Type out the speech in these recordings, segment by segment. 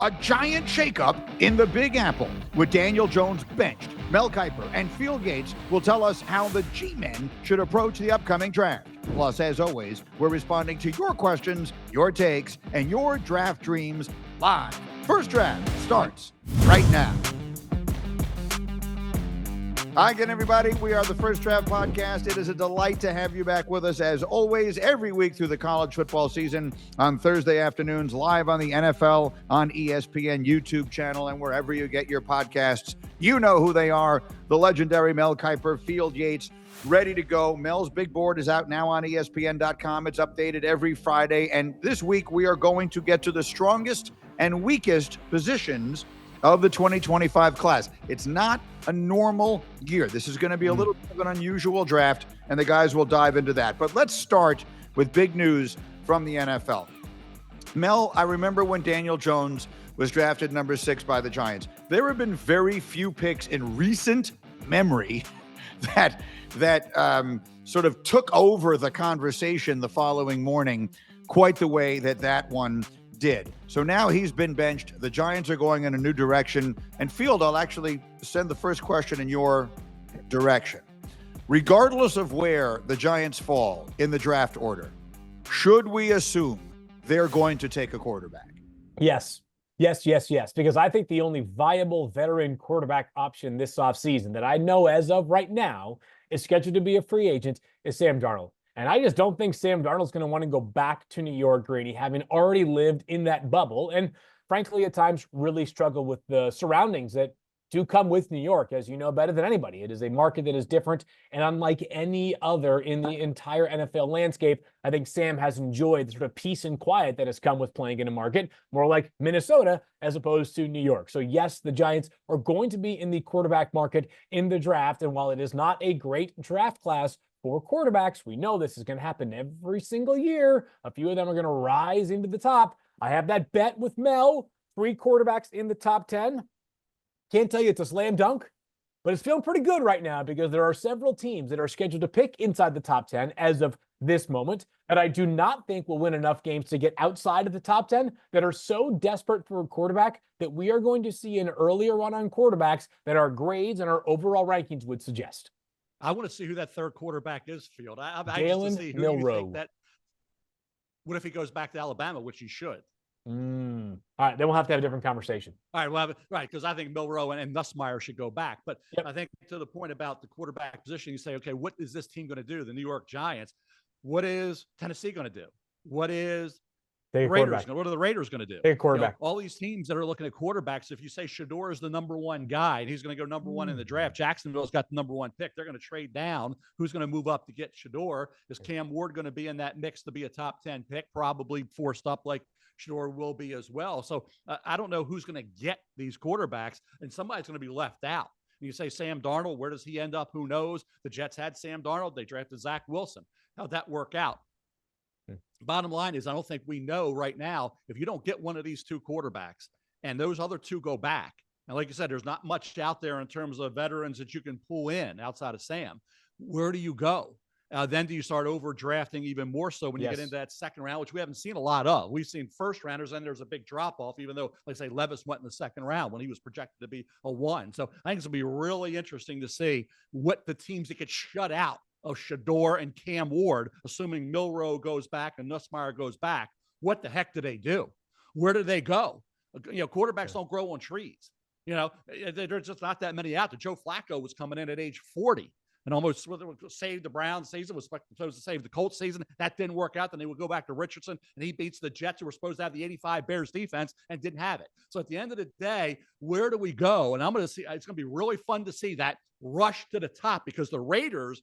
A giant shakeup in the Big Apple with Daniel Jones benched. Mel Kiper and Field Yates will tell us how the G-men should approach the upcoming draft. Plus, as always, we're responding to your questions, your takes, and your draft dreams live. First Draft starts right now. Hi again, everybody. We are the First Draft Podcast. It is a delight to have you back with us, as always, every week through the college football season on Thursday afternoons, live on the NFL, on ESPN YouTube channel, and wherever you get your podcasts. You know who they are, the legendary Mel Kiper, Field Yates, ready to go. Mel's big board is out now on ESPN.com. It's updated every Friday, and this week we are going to get to the strongest and weakest positions of the 2025 class. It's not a normal year. This is going to be a little bit of an unusual draft, and the guys will dive into that. But let's start with big news from the NFL. Mel, I remember when Daniel Jones was drafted number 6 by the Giants. There have been very few picks in recent memory that sort of took over the conversation the following morning quite the way that one did. So now he's been benched. The Giants are going in a new direction. And Field, I'll actually send the first question in your direction. Regardless of where the Giants fall in the draft order, should we assume they're going to take a quarterback? Yes. Because I think the only viable veteran quarterback option this offseason that I know as of right now is scheduled to be a free agent is Sam Darnold. And I just don't think Sam Darnold's going to want to go back to New York, Grady, having already lived in that bubble. And frankly, at times really struggle with the surroundings that do come with New York, as you know better than anybody. It is a market that is different and unlike any other in the entire NFL landscape. I think Sam has enjoyed the sort of peace and quiet that has come with playing in a market more like Minnesota as opposed to New York. So yes, the Giants are going to be in the quarterback market in the draft. And while it is not a great draft class for quarterbacks, we know this is going to happen every single year. A few of them are going to rise into the top. I have that bet with Mel, 3 quarterbacks in the top 10. Can't tell you it's a slam dunk, but it's feeling pretty good right now because there are several teams that are scheduled to pick inside the top 10 as of this moment that I do not think will win enough games to get outside of the top 10 that are so desperate for a quarterback that we are going to see an earlier run on quarterbacks that our grades and our overall rankings would suggest. I want to see who that third quarterback is, Field. Jalen Milroe. What if he goes back to Alabama, which he should? All right, then we'll have to have a different conversation. All right, well, right, because I think Milroe and Nussmeier should go back. But yep. I think to the point about the quarterback position, you say, okay, what is this team going to do? The New York Giants. What is Tennessee going to do? What is the Raiders? What are the Raiders going to do? Take a quarterback. All these teams that are looking at quarterbacks, if you say Shedeur is the number 1 guy and he's going to go number 1 in the draft, Jacksonville's got the number 1 pick. They're going to trade down. Who's going to move up to get Shedeur? Is Cam Ward going to be in that mix to be a top 10 pick? Probably forced up like Shedeur will be as well. So I don't know who's going to get these quarterbacks, and somebody's going to be left out. And you say Sam Darnold, where does he end up? Who knows? The Jets had Sam Darnold. They drafted Zach Wilson. How'd that work out? Bottom line is I don't think we know right now if you don't get one of these 2 quarterbacks and those other 2 go back. And like you said, there's not much out there in terms of veterans that you can pull in outside of Sam. Where do you go? Then do you start overdrafting even more so when you get into that second round, which we haven't seen a lot of. We've seen first rounders, and there's a big drop off, even though, like say, Levis went in the second round when he was projected to be a 1. So I think it's going to be really interesting to see what the teams that get shut out of Shedeur and Cam Ward, assuming Milroe goes back and Nussmeier goes back, what the heck do they do? Where do they go? Quarterbacks don't grow on trees. There's just not that many out there. Joe Flacco was coming in at age 40. And almost saved the Browns season, was supposed to save the Colts season. That didn't work out. Then they would go back to Richardson, and he beats the Jets, who were supposed to have the 85 Bears defense and didn't have it. So at the end of the day, where do we go? And I'm going to see, it's going to be really fun to see that rush to the top because the Raiders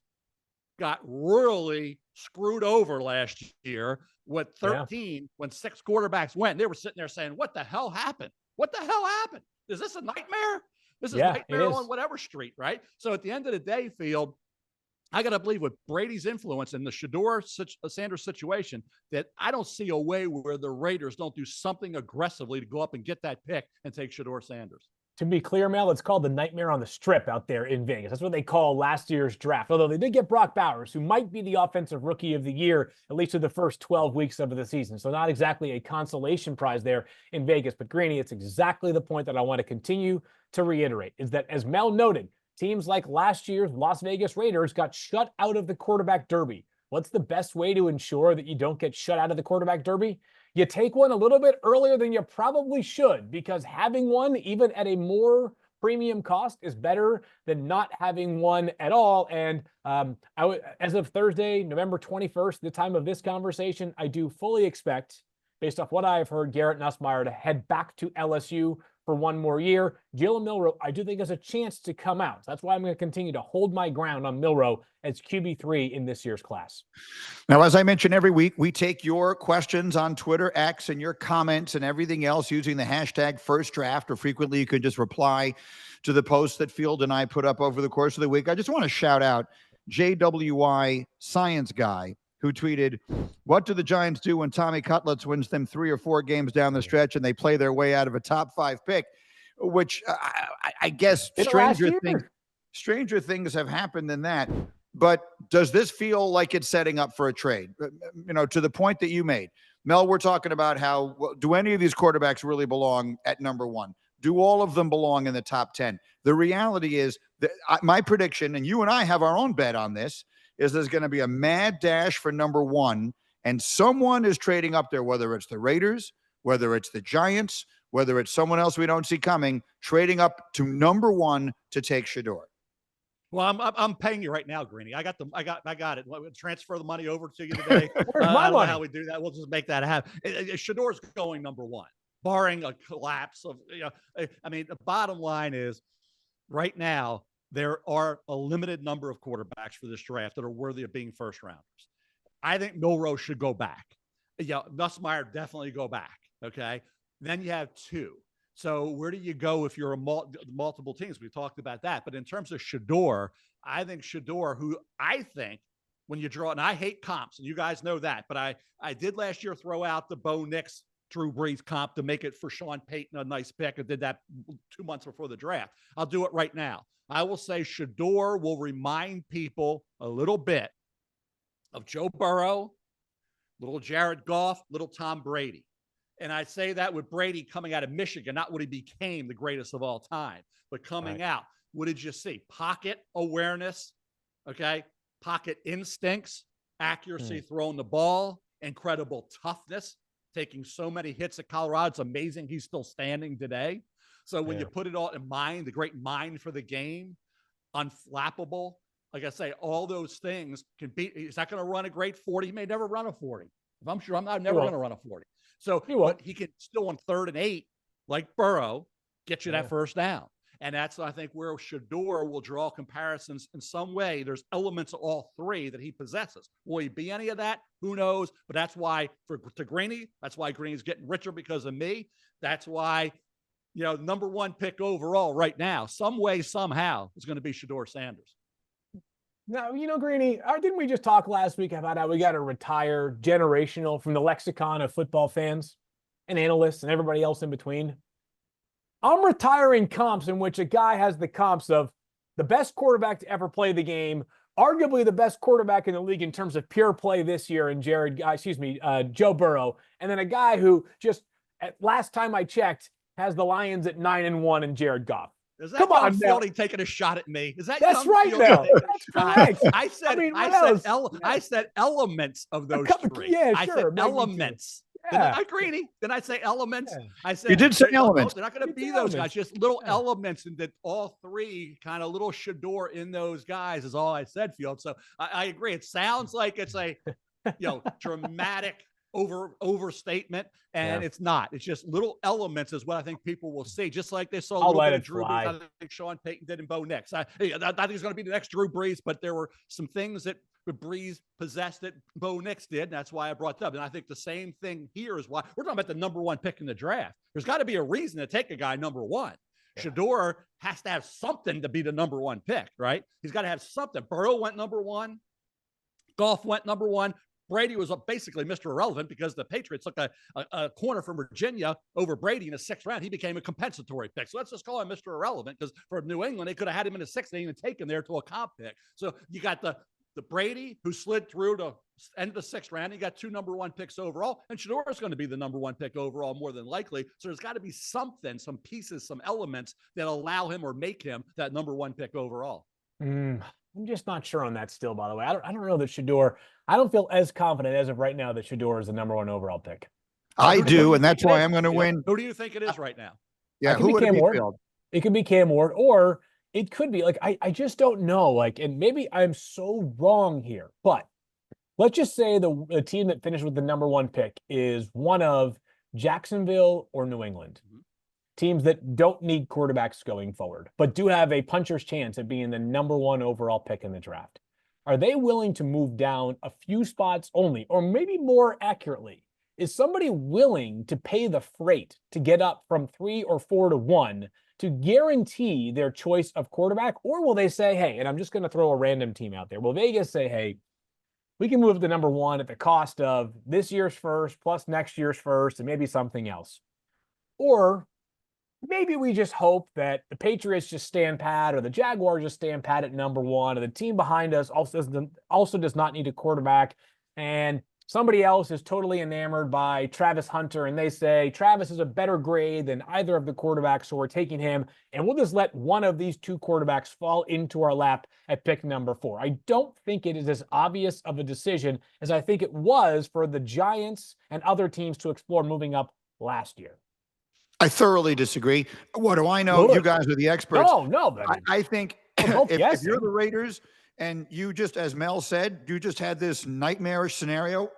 got really screwed over last year with 13 when 6 quarterbacks went. They were sitting there saying, what the hell happened? What the hell happened? Is this a nightmare? This is nightmare on whatever street, right? So at the end of the day, Field, I got to believe with Brady's influence in the Shedeur Sanders situation that I don't see a way where the Raiders don't do something aggressively to go up and get that pick and take Shedeur Sanders. To be clear, Mel, it's called the Nightmare on the Strip out there in Vegas. That's what they call last year's draft. Although they did get Brock Bowers, who might be the offensive rookie of the year, at least through the first 12 weeks of the season. So not exactly a consolation prize there in Vegas. But Greeny, it's exactly the point that I want to continue to reiterate, is that as Mel noted, teams like last year's Las Vegas Raiders got shut out of the quarterback derby. What's the best way to ensure that you don't get shut out of the quarterback derby? You take one a little bit earlier than you probably should, because having one, even at a more premium cost, is better than not having one at all. And as of Thursday, November 21st, the time of this conversation, I do fully expect, based off what I've heard, Garrett Nussmeier to head back to LSU for one more year. Jalen Milroe, I do think, has a chance to come out. That's why I'm going to continue to hold my ground on Milroe as QB3 in this year's class. Now, as I mentioned every week, we take your questions on Twitter, X, and your comments and everything else using the hashtag #FirstDraft, or frequently you could just reply to the posts that Field and I put up over the course of the week. I just want to shout out JWI Science Guy, who tweeted, "What do the Giants do when Tommy Cutlets wins them 3 or 4 games down the stretch and they play their way out of a top 5 pick?" Which I guess stranger things have happened than that. But does this feel like it's setting up for a trade? To the point that you made, Mel, we're talking about how, do any of these quarterbacks really belong at number 1? Do all of them belong in the top 10? The reality is that my prediction, and you and I have our own bet on this, is there's going to be a mad dash for number 1, and someone is trading up there, whether it's the Raiders, whether it's the Giants, whether it's someone else we don't see coming, trading up to number 1 to take Shedeur. Well, I'm paying you right now, Greeny. I got it. We'll transfer the money over to you today. Where's my I don't know money? how we do that. We'll just make that happen. Shedeur's going number 1, barring a collapse of, the bottom line is, right now, there are a limited number of quarterbacks for this draft that are worthy of being first rounders. I think Milroe should go back. Nussmeier definitely go back. Okay. Then you have 2. So where do you go if you're multiple teams? We talked about that. But in terms of Shedeur, I think Shedeur, who I think when you draw, and I hate comps, and you guys know that, but I did last year throw out the Bo Nix, Drew Brees comp to make it for Sean Payton a nice pick. I did that 2 months before the draft. I'll do it right now. I will say Shedeur will remind people a little bit of Joe Burrow, little Jared Goff, little Tom Brady. And I say that with Brady coming out of Michigan, not what he became the greatest of all time, but coming out. What did you see? Pocket awareness, okay? Pocket instincts, accuracy, throwing the ball, incredible toughness, taking so many hits at Colorado. It's amazing he's still standing today. So when you put it all in mind, the great mind for the game, unflappable, like I say, all those things can be. He's not going to run a great 40. He may never run a 40. If I'm sure, I'm never going to run a 40. So but he can still on 3rd and 8, like Burrow, get you that first down. And that's, I think, where Shedeur will draw comparisons in some way. There's elements of all 3 that he possesses. Will he be any of that? Who knows? But that's why, to Greeny, that's why Greeny's getting richer because of me. That's why, number 1 pick overall right now, some way, somehow, is going to be Shedeur Sanders. Now, Greeny, didn't we just talk last week about how we got to retire generational from the lexicon of football fans and analysts and everybody else in between? I'm retiring comps in which a guy has the comps of the best quarterback to ever play the game, arguably the best quarterback in the league in terms of pure play this year, and Joe Burrow, and then a guy who just, at last time I checked, has the Lions at 9-1 and Jared Goff. Is that young Fielding taking a shot at me? Is that that's right, Mel? That's correct. I said elements of those 3. Yeah, I sure. said elements. Yeah. I agree. Then I say elements. Yeah. I said you did say elements. They're not going to be those guys. Just little elements, and that all 3 kind of little Shedeur in those guys is all I said, Field. So I agree. It sounds like it's a dramatic overstatement, and it's not. It's just little elements is what I think people will see, just like they saw a little bit of Drew Brees. I think Sean Payton did in Bo Nix. I think he's going to be the next Drew Brees, but there were some things that Brees possessed that Bo Nix did, and that's why I brought that up. And I think the same thing here is why we're talking about the number 1 pick in the draft. There's got to be a reason to take a guy number 1. Shedeur has to have something to be the number 1 pick, right? He's got to have something. Burrow went number 1. Goff went number 1. Brady was basically Mr. Irrelevant because the Patriots took a corner from Virginia over Brady in the 6th round. He became a compensatory pick. So let's just call him Mr. Irrelevant, because for New England, they could have had him in the 6th and even taken there to a comp pick. So you got the Brady who slid through to end of the 6th round. You got 2 number 1 picks overall, and Shedeur is going to be the number 1 pick overall more than likely. So there's got to be something, some pieces, some elements that allow him or make him that number 1 pick overall. I'm just not sure on that still, by the way. I don't know that Shedeur, I don't feel as confident as of right now that Shedeur is the number 1 overall pick. I do, and that's why I'm going to win. Who do you think it is right now? Yeah, who would it be, Field? It could be Cam Ward, or it could be, like, I just don't know. Like, and maybe I'm so wrong here, but let's just say the team that finished with the number 1 pick is one of Jacksonville or New England. Mm-hmm. Teams that don't need quarterbacks going forward, but do have a puncher's chance at being the number 1 overall pick in the draft. Are they willing to move down a few spots only, or maybe more accurately, is somebody willing to pay the freight to get up from 3 or 4 to 1 to guarantee their choice of quarterback? Or will they say, hey, and I'm just going to throw a random team out there. Will Vegas say, hey, we can move to number 1 at the cost of this year's first plus next year's first and maybe something else? Or maybe we just hope that the Patriots just stand pat, or the Jaguars just stand pat at number 1, or the team behind us also does not need a quarterback, and somebody else is totally enamored by Travis Hunter, and they say Travis is a better grade than either of the quarterbacks, so we're taking him, and we'll just let one of these 2 quarterbacks fall into our lap at pick number 4. I don't think it is as obvious of a decision as I think it was for the Giants and other teams to explore moving up last year. I thoroughly disagree. What do I know? You guys are the experts. No. I think if you're the Raiders and you just, as Mel said, you just had this nightmarish scenario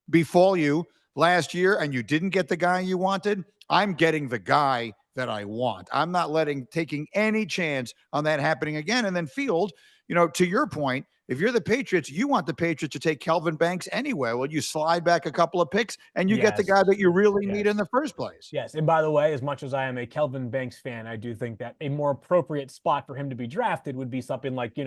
befall you last year and you didn't get the guy you wanted, I'm getting the guy that I want. I'm not taking any chance on that happening again. And then Field, to your point, if you're the Patriots, you want the Patriots to take Kelvin Banks anyway. Well, you slide back a couple of picks and you get the guy that you really need in the first place. Yes. And by the way, as much as I am a Kelvin Banks fan, I do think that a more appropriate spot for him to be drafted would be something like,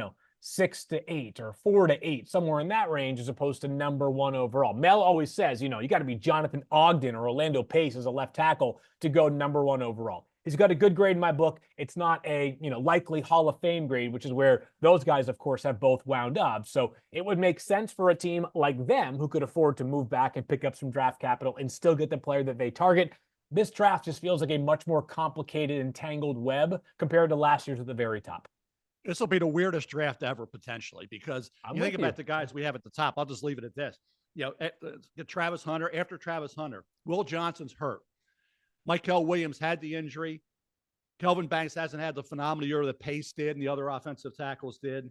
6 to 8 or 4 to 8, somewhere in that range, as opposed to number 1 overall. Mel always says, you got to be Jonathan Ogden or Orlando Pace as a left tackle to go number 1 overall. He's got a good grade in my book. It's not a, likely Hall of Fame grade, which is where those guys, of course, have both wound up. So it would make sense for a team like them who could afford to move back and pick up some draft capital and still get the player that they target. This draft just feels like a much more complicated and tangled web compared to last year's at the very top. This will be the weirdest draft ever, potentially, because you think about the guys we have at the top. I'll just leave it at this. Get Travis Hunter. After Travis Hunter, Will Johnson's hurt. Michael Williams had the injury. Kelvin Banks hasn't had the phenomenal year that Pace did and the other offensive tackles did.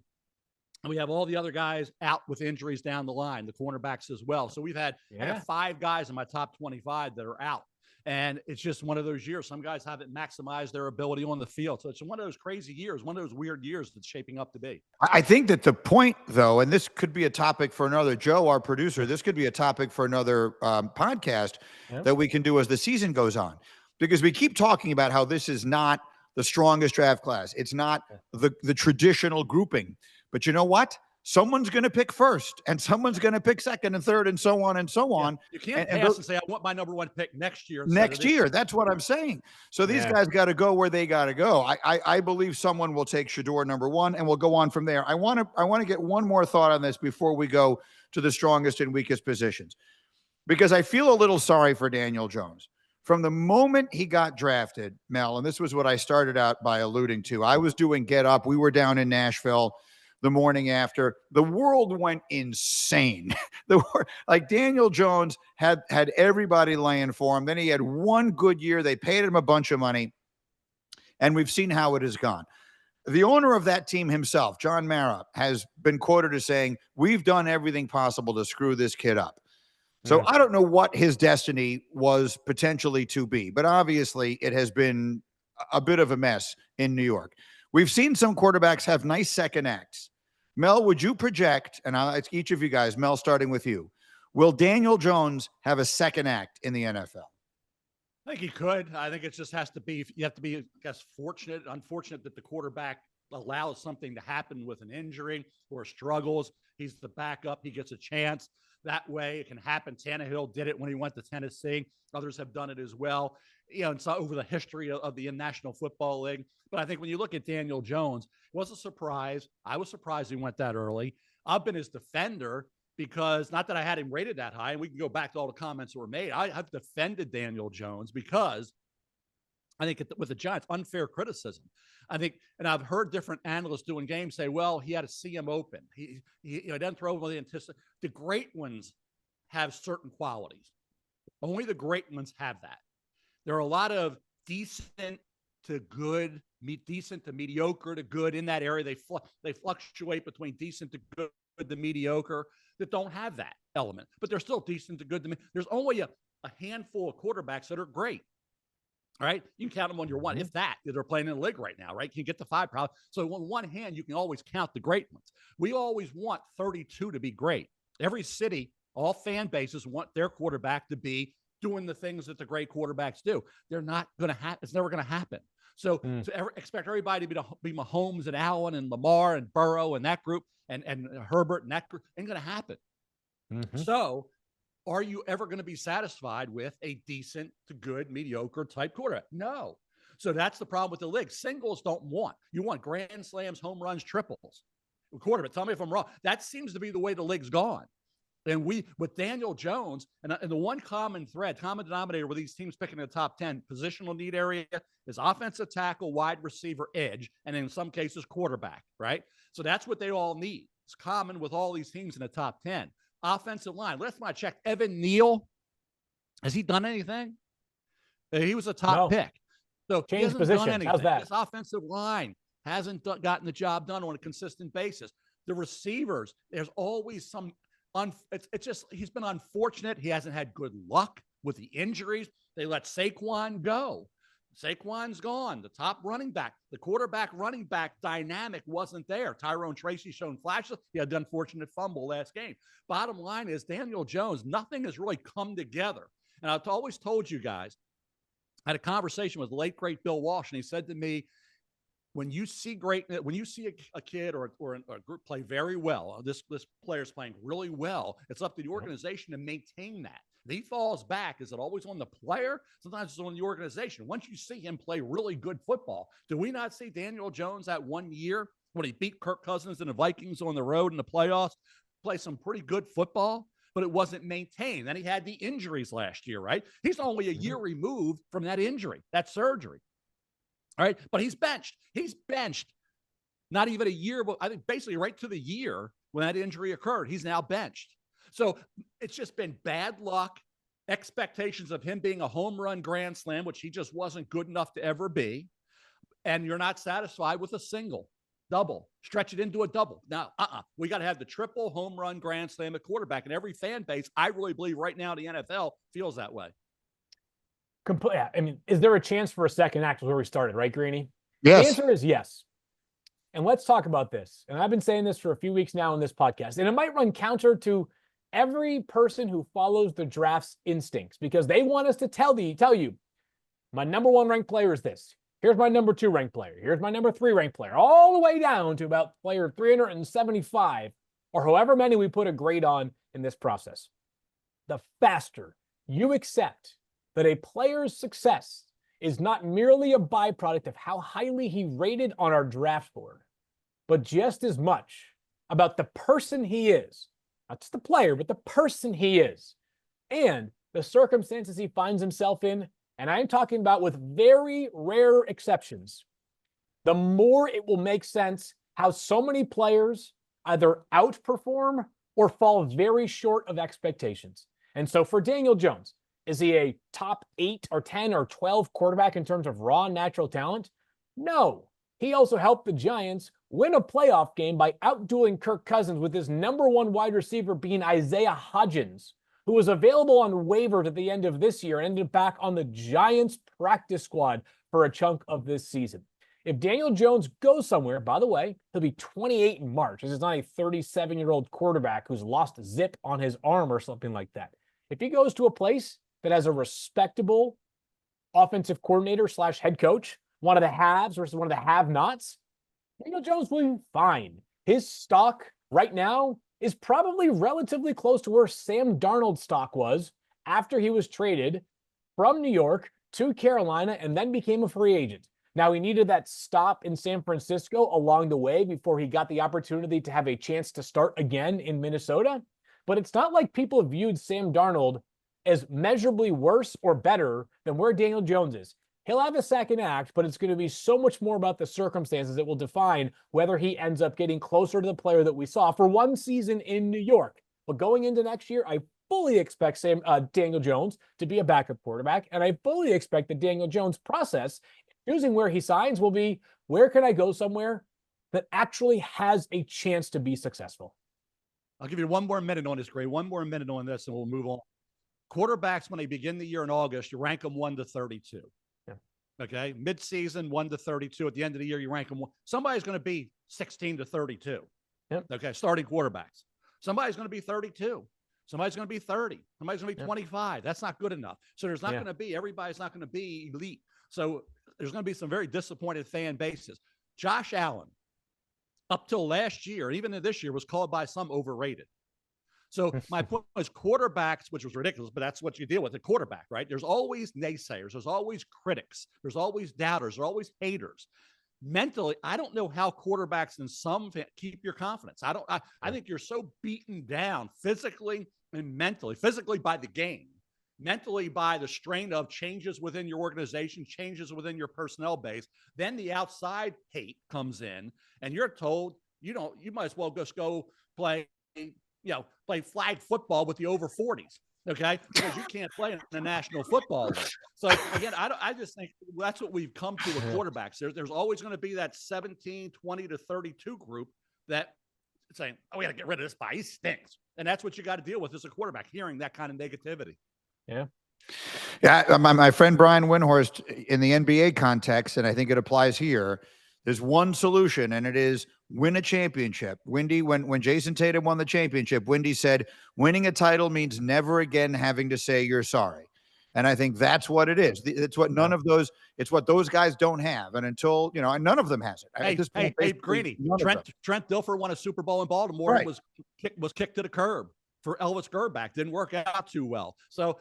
And we have all the other guys out with injuries down the line, the cornerbacks as well. So I have 5 guys in my top 25 that are out. And it's just one of those years. Some guys haven't maximized their ability on the field. So it's one of those crazy years, one of those weird years that's shaping up to be. I think that the point, though, and this could be a topic for another, Joe, our producer, this could be a topic for another podcast that we can do as the season goes on. Because we keep talking about how this is not the strongest draft class. It's not the traditional grouping. But you know what? Someone's going to pick first, and someone's going to pick second and third, and so on and so on. You can't pass and say, I want my number 1 pick next year. Next year. That's what I'm saying. So these guys got to go where they got to go. I believe someone will take Shedeur number 1, and we'll go on from there. I want to get one more thought on this before we go to the strongest and weakest positions, because I feel a little sorry for Daniel Jones. From the moment he got drafted, Mel, and this was what I started out by alluding to, I was doing Get Up. We were down in Nashville the morning after. The world went insane. Daniel Jones had everybody laying for him. Then he had one good year. They paid him a bunch of money, and we've seen how it has gone. The owner of that team himself, John Mara, has been quoted as saying, we've done everything possible to screw this kid up. So I don't know what his destiny was potentially to be, but obviously it has been a bit of a mess in New York. We've seen some quarterbacks have nice second acts. Mel, would you project, and it's each of you guys, Mel, starting with you, will Daniel Jones have a second act in the NFL? I think he could. I think it just has to be, you have to be, I guess, unfortunate that the quarterback allows something to happen with an injury or struggles, he's the backup. He gets a chance. That way it can happen. Tannehill did it when he went to Tennessee. Others have done it as well. And so over the history of the National Football League. But I think when you look at Daniel Jones, it was a surprise. I was surprised he went that early. I've been his defender because not that I had him rated that high, and we can go back to all the comments that were made. I've defended Daniel Jones because I think with the Giants, unfair criticism. I think, and I've heard different analysts doing games say, well, he had to see him open. He doesn't throw with the anticipation. The great ones have certain qualities. Only the great ones have that. There are a lot of decent to good, decent to mediocre to good in that area. They fluctuate between decent to good to mediocre that don't have that element, but they're still decent to good to me. There's only a handful of quarterbacks that are great. All right. You can count them on your one, if that are playing in the league right now, right? You can get to 5 probably. So on one hand, you can always count the great ones. We always want 32 to be great. Every city, all fan bases want their quarterback to be doing the things that the great quarterbacks do. They're not going to happen. It's never going to happen. So to expect everybody to be Mahomes and Allen and Lamar and Burrow and that group and Herbert and that group ain't going to happen. So are you ever going to be satisfied with a decent to good, mediocre type quarterback? No. So that's the problem with the league. Singles don't want. You want grand slams, home runs, triples. Quarterback, tell me if I'm wrong. That seems to be the way the league's gone. And with Daniel Jones, and the one common denominator with these teams picking in the top 10, positional need area is offensive tackle, wide receiver, edge, and in some cases quarterback, right? So that's what they all need. It's common with all these teams in the top 10. Offensive line. Last time I checked, Evan Neal, has he done anything? He was a top pick. So change he position. How's that? His offensive line hasn't gotten the job done on a consistent basis. The receivers, there's always some it's just he's been unfortunate. He hasn't had good luck with the injuries. They let Saquon go. Saquon's gone. The top running back, the quarterback running back dynamic wasn't there. Tyrone Tracy shown flashes. He had the unfortunate fumble last game. Bottom line is Daniel Jones, nothing has really come together. And I've always told you guys, I had a conversation with the late, great Bill Walsh, and he said to me, when you see a kid or a group play very well, this player's playing really well, it's up to the organization to maintain that. If he falls back, is it always on the player? Sometimes it's on the organization. Once you see him play really good football, do we not see Daniel Jones that 1 year when he beat Kirk Cousins and the Vikings on the road in the playoffs, play some pretty good football, but it wasn't maintained. Then he had the injuries last year, right? He's only a year removed from that injury, that surgery. All right. But he's benched. He's benched not even a year, but I think basically right to the year when that injury occurred, he's now benched. So it's just been bad luck, expectations of him being a home run grand slam, which he just wasn't good enough to ever be. And you're not satisfied with a single, double, stretch it into a double. Now, we got to have the triple home run grand slam at quarterback. And every fan base, I really believe right now, the NFL feels that way. I mean, is there a chance for a second act where we started, right, Greeny? Yes. The answer is yes. And let's talk about this. And I've been saying this for a few weeks now in this podcast, and it might run counter to every person who follows the draft's instincts because they want us to tell you, my number 1 ranked player is this. Here's my number 2 ranked player. Here's my number 3 ranked player, all the way down to about player 375 or however many we put a grade on in this process. The faster you accept that a player's success is not merely a byproduct of how highly he rated on our draft board, but just as much about the person he is, not just the player, but the person he is, and the circumstances he finds himself in, and I'm talking about with very rare exceptions, the more it will make sense how so many players either outperform or fall very short of expectations. And so for Daniel Jones, is he a top 8 or 10 or 12 quarterback in terms of raw natural talent? No. He also helped the Giants win a playoff game by outdoing Kirk Cousins with his number 1 wide receiver being Isaiah Hodgins, who was available on waivers at the end of this year and ended back on the Giants practice squad for a chunk of this season. If Daniel Jones goes somewhere, by the way, he'll be 28 in March. This is not a 37-year-old quarterback who's lost zip on his arm or something like that. If he goes to a place that has a respectable offensive coordinator / head coach, one of the haves versus one of the have-nots, Daniel Jones will be fine. His stock right now is probably relatively close to where Sam Darnold's stock was after he was traded from New York to Carolina and then became a free agent. Now, he needed that stop in San Francisco along the way before he got the opportunity to have a chance to start again in Minnesota. But it's not like people have viewed Sam Darnold as measurably worse or better than where Daniel Jones is. He'll have a second act, but it's going to be so much more about the circumstances that will define whether he ends up getting closer to the player that we saw for one season in New York. But going into next year, I fully expect Daniel Jones to be a backup quarterback, and I fully expect the Daniel Jones process, choosing where he signs, will be, where can I go somewhere that actually has a chance to be successful? I'll give you one more minute on this, Gray. One more minute on this, and we'll move on. Quarterbacks, when they begin the year in August, you rank them 1 to 32. Yeah. Okay. Mid-season, 1 to 32. At the end of the year, you rank them one. Somebody's going to be 16 to 32. Yep. Okay. Starting quarterbacks. Somebody's going to be 32. Somebody's going to be 30. Somebody's going to be 25. That's not good enough. So there's not going to be, everybody's not going to be elite. So there's going to be some very disappointed fan bases. Josh Allen, up till last year, and even this year, was called by some overrated. So my point was quarterbacks, which was ridiculous, but that's what you deal with, a quarterback, right? There's always naysayers. There's always critics. There's always doubters. There's always haters. Mentally, I don't know how quarterbacks in some keep your confidence. I think you're so beaten down physically and mentally, physically by the game, mentally by the strain of changes within your organization, changes within your personnel base. Then the outside hate comes in and you're told, you might as well just go play flag football with the over 40s. Okay. Because you can't play in the National Football League. So again, I just think that's what we've come to with quarterbacks. There's always going to be that 17, 20 to 32 group that saying, we got to get rid of this guy. He stinks. And that's what you got to deal with as a quarterback, hearing that kind of negativity. Yeah. Yeah. My friend Brian Windhorst, in the NBA context, and I think it applies here, there's one solution, and it is win a championship. Wendy, when Jason Tatum won the championship, Wendy said, winning a title means never again having to say you're sorry. And I think that's what it is. It's what it's what those guys don't have. And until, none of them has it. Hey, Greeny, Trent Dilfer won a Super Bowl in Baltimore, right. was kicked to the curb for Elvis Gerbach. Didn't work out too well. So,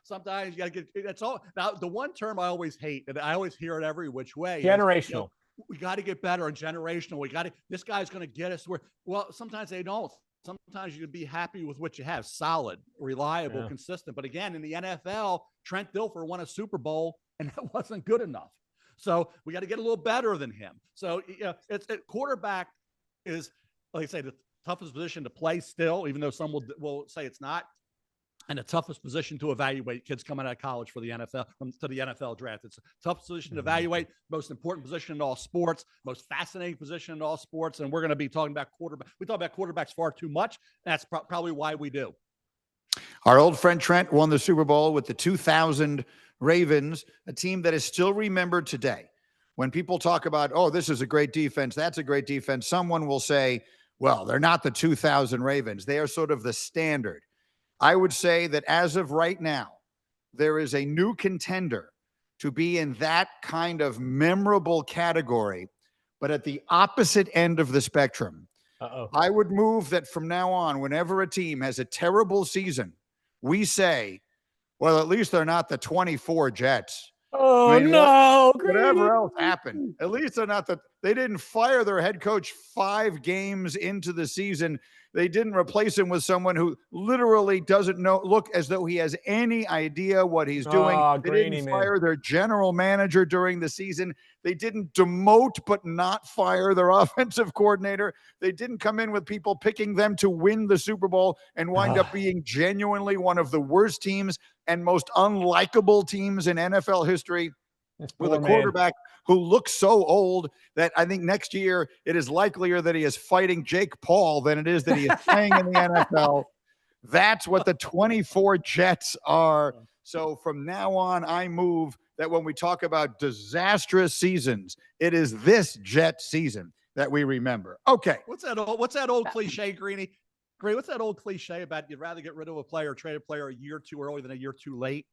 sometimes you got to get, it's all. Now, the one term I always hate, and I always hear it every which way. Generational. We got to get better and generational. This guy's going to get us where, well, sometimes they don't. Sometimes you can be happy with what you have, solid, reliable, consistent. But again, in the NFL, Trent Dilfer won a Super Bowl, and that wasn't good enough. So we got to get a little better than him. So quarterback is, like I say, the toughest position to play still, even though some will say it's not. And the toughest position to evaluate kids coming out of college for the NFL, to the NFL draft. It's a tough position to evaluate, most important position in all sports, most fascinating position in all sports. And we're going to be talking about quarterback. We talk about quarterbacks far too much. That's probably why we do. Our old friend Trent won the Super Bowl with the 2000 Ravens, a team that is still remembered today. When people talk about, oh, this is a great defense, that's a great defense, someone will say, well, they're not the 2000 Ravens. They are sort of the standard. I would say that as of right now, there is a new contender to be in that kind of memorable category, but at the opposite end of the spectrum. I would move that from now on, whenever a team has a terrible season, we say, well, at least they're not the 24 Jets. Oh, no. Whatever else happened, at least they're not they didn't fire their head coach 5 games into the season. They didn't replace him with someone who literally doesn't look as though he has any idea what he's doing. They didn't fire their general manager during the season. They didn't demote but not fire their offensive coordinator. They didn't come in with people picking them to win the Super Bowl and wind up being genuinely one of the worst teams and most unlikable teams in NFL history, with a quarterback who looks so old that I think next year it is likelier that he is fighting Jake Paul than it is that he is playing in the NFL. That's what the 24 Jets are. So from now on, I move that when we talk about disastrous seasons, it is this Jet season that we remember. Okay. What's that old cliche, Greeny? Greeny, what's that old cliche about you'd rather get rid of a player or trade a player a year too early than a year too late?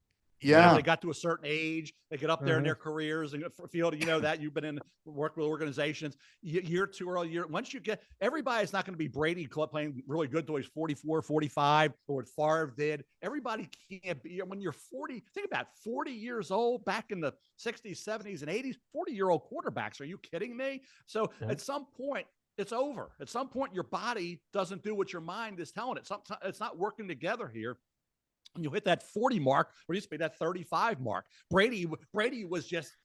Yeah. They got to a certain age, they get up there in their careers and Field, you know that you've been in work with organizations year too early. Once you get, everybody's not going to be Brady playing really good till he's 44, 45, or what Favre did. Everybody can't be, when you're 40, think about 40 years old back in the 60s, 70s, and 80s, 40-year-old quarterbacks. Are you kidding me? So at some point, it's over. At some point, your body doesn't do what your mind is telling it. It's not working together here. And you hit that 40 mark, or used to be that 35 mark. Brady was just,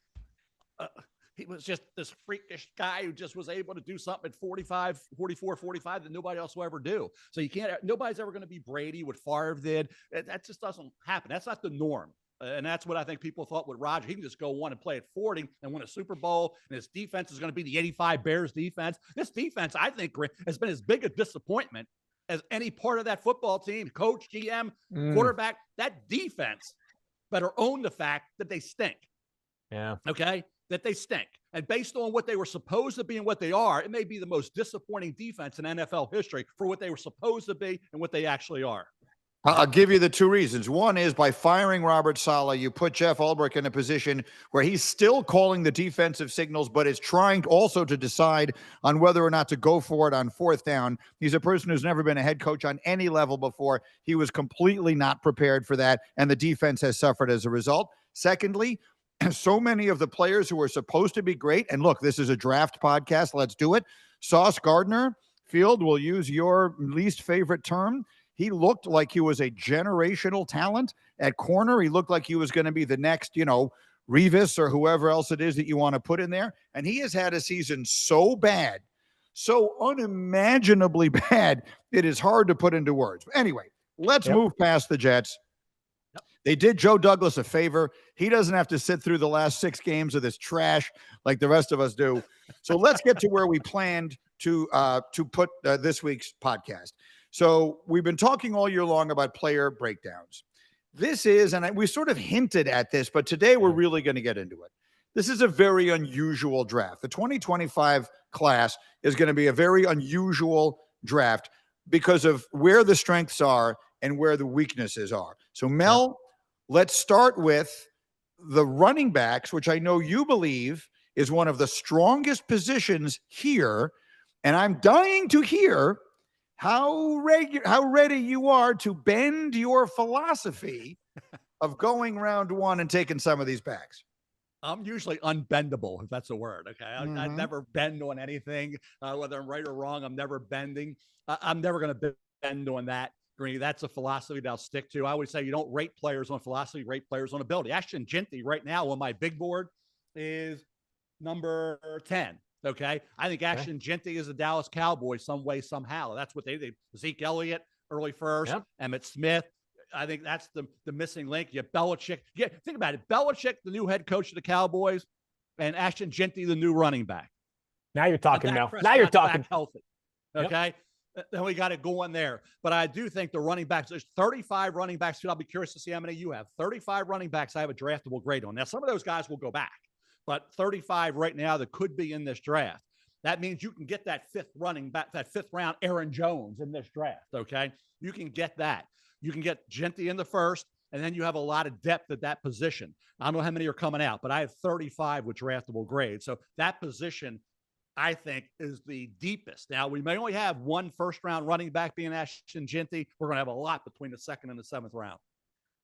he was just this freakish guy who just was able to do something at 45, 44, 45 that nobody else will ever do. So nobody's ever going to be Brady, what Favre did. That just doesn't happen. That's not the norm. And that's what I think people thought with Rodgers. He can just go one and play at 40 and win a Super Bowl. And his defense is going to be the 85 Bears defense. This defense, I think, has been as big a disappointment as any part of that football team, coach, GM, quarterback. That defense better own the fact that they stink. Yeah. Okay? That they stink. And based on what they were supposed to be and what they are, it may be the most disappointing defense in NFL history for what they were supposed to be and what they actually are. I'll give you the two reasons. One is by firing Robert Saleh, you put Jeff Ulbrich in a position where he's still calling the defensive signals, but is trying also to decide on whether or not to go for it on fourth down. He's a person who's never been a head coach on any level before. He was completely not prepared for that, and the defense has suffered as a result. Secondly, so many of the players who are supposed to be great, and look, this is a draft podcast, let's do it. Sauce Gardner, Field, will use your least favorite term. He looked like he was a generational talent at corner. He looked like he was going to be the next, Revis or whoever else it is that you want to put in there. And he has had a season so bad, so unimaginably bad, it is hard to put into words. But anyway, let's move past the Jets. They did Joe Douglas a favor. He doesn't have to sit through the last 6 games of this trash like the rest of us do. So let's get to where we planned to put this week's podcast. So we've been talking all year long about player breakdowns. This is, and we sort of hinted at this, but today we're really going to get into it. This is a very unusual draft. The 2025 class is going to be a very unusual draft because of where the strengths are and where the weaknesses are. So Mel, let's start with the running backs, which I know you believe is one of the strongest positions here. And I'm dying to hear how ready you are to bend your philosophy of going round one and taking some of these backs. I'm usually unbendable, if that's a word. Okay. I never bend on anything, whether I'm right or wrong. I'm never bending. I'm never going to bend on that. Greeny. That's a philosophy that I'll stick to. I always say you don't rate players on philosophy, rate players on ability. Ashton Jeanty right now on my big board is number 10. Okay. I think Ashton Jeanty is a Dallas Cowboy some way, somehow. That's what they did. Zeke Elliott, early first, Emmitt Smith. I think that's the missing link. You have Belichick. Yeah, think about it. Belichick, the new head coach of the Cowboys, and Ashton Jeanty, the new running back. Now you're talking, Mel. Now you're talking. Healthy. Okay. Then we got it going there. But I do think the running backs, there's 35 running backs. I'll be curious to see how many you have. 35 running backs I have a draftable grade on. Now, some of those guys will go back, but 35 right now that could be in this draft. That means you can get that 5th running back, that 5th round Aaron Jones in this draft. Okay. You can get that. You can get Jeanty in the 1st, and then you have a lot of depth at that position. I don't know how many are coming out, but I have 35 with draftable grades. So that position, I think, is the deepest. Now, we may only have one 1st-round running back being Ashton Jeanty. We're going to have a lot between the 2nd and the 7th round.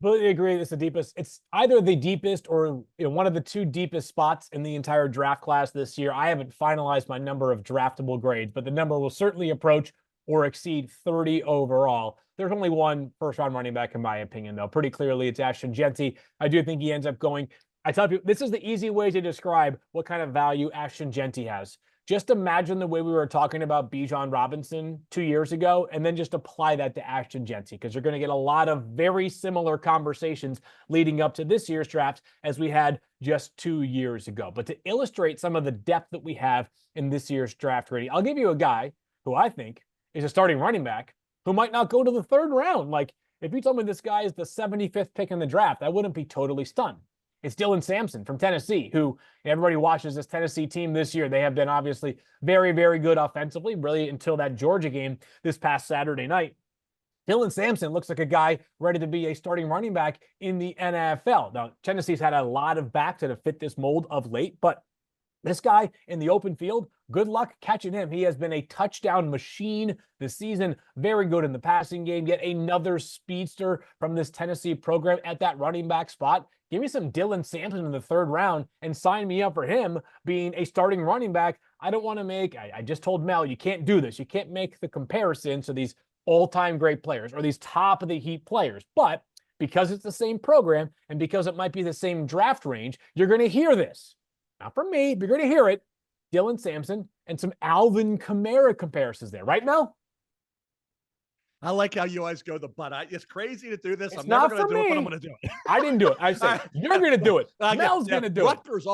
Completely agree. It's the deepest. It's either the deepest or one of the 2 deepest spots in the entire draft class this year. I haven't finalized my number of draftable grades, but the number will certainly approach or exceed 30 overall. There's only one 1st-round running back, in my opinion, though. Pretty clearly, it's Ashton Jeanty. I do think he ends up going. I tell you, this is the easy way to describe what kind of value Ashton Jeanty has. Just imagine the way we were talking about Bijan Robinson 2 years ago, and then just apply that to Ashton Jeanty, because you're going to get a lot of very similar conversations leading up to this year's draft as we had just 2 years ago. But to illustrate some of the depth that we have in this year's draft rating, I'll give you a guy who I think is a starting running back who might not go to the 3rd round. Like, if you told me this guy is the 75th pick in the draft, I wouldn't be totally stunned. It's Dylan Sampson from Tennessee, who everybody watches this Tennessee team this year. They have been obviously very, very good offensively, really until that Georgia game this past Saturday night. Dylan Sampson looks like a guy ready to be a starting running back in the NFL. Now, Tennessee's had a lot of backs that have fit this mold of late, but this guy in the open field, good luck catching him. He has been a touchdown machine this season, very good in the passing game. Yet another speedster from this Tennessee program at that running back spot. Give me some Dylan Sampson in the third round and sign me up for him being a starting running back. I don't want to make, I just told Mel, you can't do this. You can't make the comparison to these all-time great players or these top of the heap players. But because it's the same program and because it might be the same draft range, you're going to hear this. Not from me, but you're going to hear it. Dylan Sampson and some Alvin Kamara comparisons there. Right, Mel? I like how you always go the butt. It's crazy to do this. It's I'm never not going to for do it, but me. I'm going to do it. I didn't do it. I said, you're going to do it. Mel's going to do Rutgers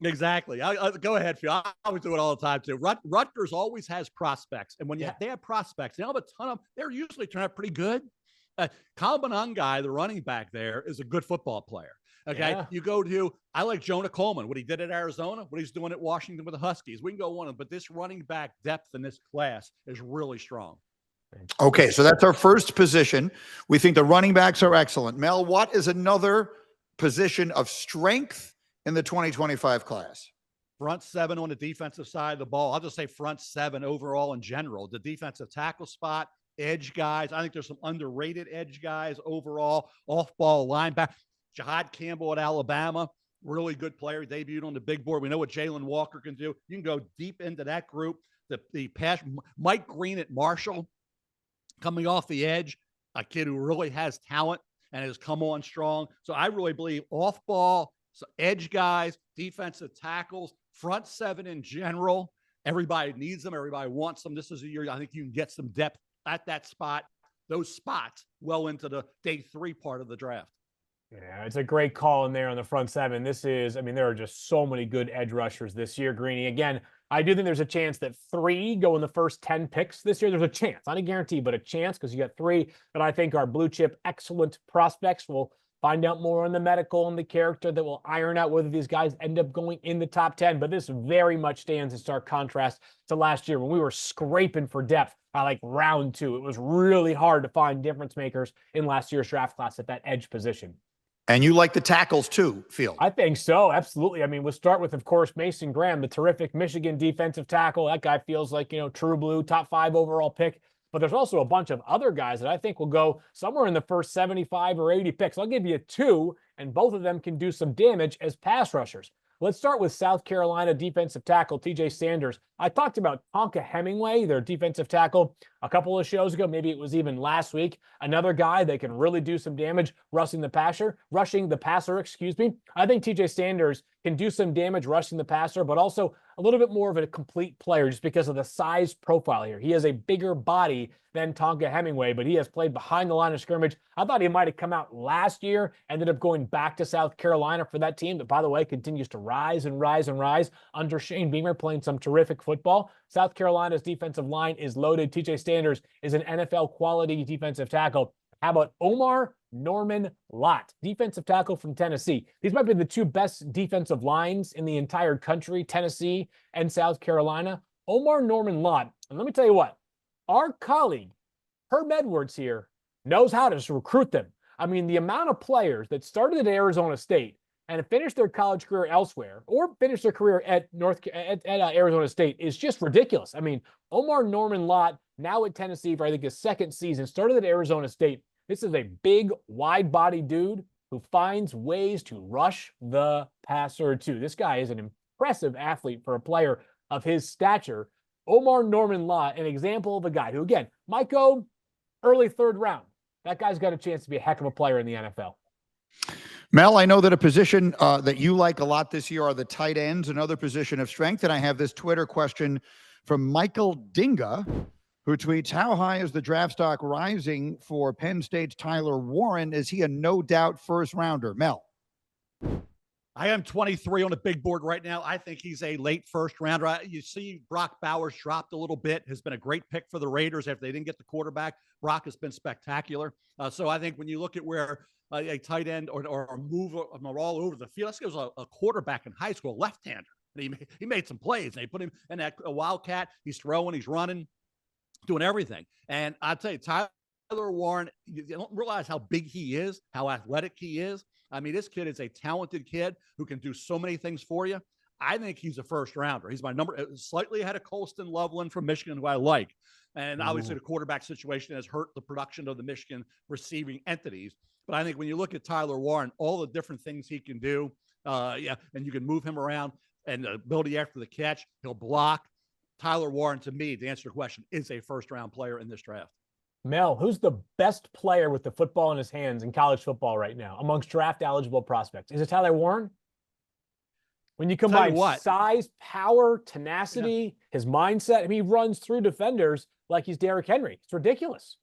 exactly. Go ahead, Phil. I always do it all the time, too. Rutgers always has prospects. And when they have prospects, they don't have a ton of them. They're usually turn out pretty good. Kyle Benungai, the running back there, is a good football player. Okay. Yeah. You go to, I like Jonah Coleman, what he did at Arizona, what he's doing at Washington with the Huskies. We can go on, but this running back depth in this class is really strong. Okay. So that's our first position. We think the running backs are excellent. Mel, what is another position of strength in the 2025 class? Front seven on the defensive side of the ball. I'll just say front seven overall in general. The defensive tackle spot, edge guys. I think there's some underrated edge guys overall, off-ball linebacker. Jahad Campbell at Alabama, really good player, debuted on the big board. We know what Jalen Walker can do. You can go deep into that group. The pass, Mike Green at Marshall, coming off the edge, a kid who really has talent and has come on strong. So I really believe off-ball, so edge guys, defensive tackles, front seven in general. Everybody needs them. Everybody wants them. This is a year I think you can get some depth at that spot, those spots, well into the day 3 part of the draft. Yeah, it's a great call in there on the front seven. There are just so many good edge rushers this year, Greeny. Again, I do think there's a chance that 3 go in the first 10 picks this year. There's a chance, not a guarantee, but a chance, because you got 3 that I think are blue chip, excellent prospects. We'll find out more on the medical and the character that will iron out whether these guys end up going in the top 10. But this very much stands in stark contrast to last year when we were scraping for depth by like round 2. It was really hard to find difference makers in last year's draft class at that edge position. And you like the tackles too, Field? I think so, absolutely. I mean, we'll start with, of course, Mason Graham, the terrific Michigan defensive tackle. That guy feels like, true blue, top 5 overall pick. But there's also a bunch of other guys that I think will go somewhere in the first 75 or 80 picks. I'll give you 2, and both of them can do some damage as pass rushers. Let's start with South Carolina defensive tackle Shedeur Sanders. I talked about Tonka Hemingway, their defensive tackle, a couple of shows ago. Maybe it was even last week. Another guy that can really do some damage rushing the passer. I think Shedeur Sanders can do some damage rushing the passer, but also a little bit more of a complete player just because of the size profile here. He has a bigger body than Tonka Hemingway, but he has played behind the line of scrimmage. I thought he might have come out last year, ended up going back to South Carolina for that team that, by the way, continues to rise and rise and rise under Shane Beamer, playing some terrific football. South Carolina's defensive line is loaded. Shedeur Sanders is an NFL quality defensive tackle. How about Omar Norman Lott, defensive tackle from Tennessee? These might be the 2 best defensive lines in the entire country, Tennessee and South Carolina. Omar Norman Lott, and let me tell you what, our colleague, Herb Edwards here, knows how to recruit them. I mean, the amount of players that started at Arizona State and finished their college career elsewhere or finished their career at Arizona State is just ridiculous. I mean, Omar Norman Lott, now at Tennessee for I think his 2nd season, started at Arizona State. This is a big, wide-body dude who finds ways to rush the passer too. This guy is an impressive athlete for a player of his stature. Omar Norman Lott, an example of a guy who, again, might go early 3rd round. That guy's got a chance to be a heck of a player in the NFL. Mel, I know that a position that you like a lot this year are the tight ends, another position of strength. And I have this Twitter question from Michael Dinga, who tweets, how high is the draft stock rising for Penn State's Tyler Warren? Is he a no-doubt first-rounder? Mel? I am 23 on the big board right now. I think he's a late first rounder. You see Brock Bowers dropped a little bit, has been a great pick for the Raiders after they didn't get the quarterback. Brock has been spectacular. So I think when you look at where a tight end or a mover all over the field, this was a quarterback in high school, left-hander. And he made some plays. And they put him in a wildcat. He's throwing, he's running, doing everything. And I'll tell you, Tyler Warren, you don't realize how big he is, how athletic he is. I mean, this kid is a talented kid who can do so many things for you. I think he's a first rounder. He's my number, slightly ahead of Colston Loveland from Michigan, who I like. And obviously the quarterback situation has hurt the production of the Michigan receiving entities. But I think when you look at Tyler Warren, all the different things he can do, and you can move him around, and the ability after the catch, he'll block. Tyler Warren, to me, to answer your question, is a first-round player in this draft. Mel, who's the best player with the football in his hands in college football right now amongst draft-eligible prospects? Is it Tyler Warren? When you combine size, power, tenacity, his mindset, I mean, he runs through defenders like he's Derrick Henry. It's ridiculous.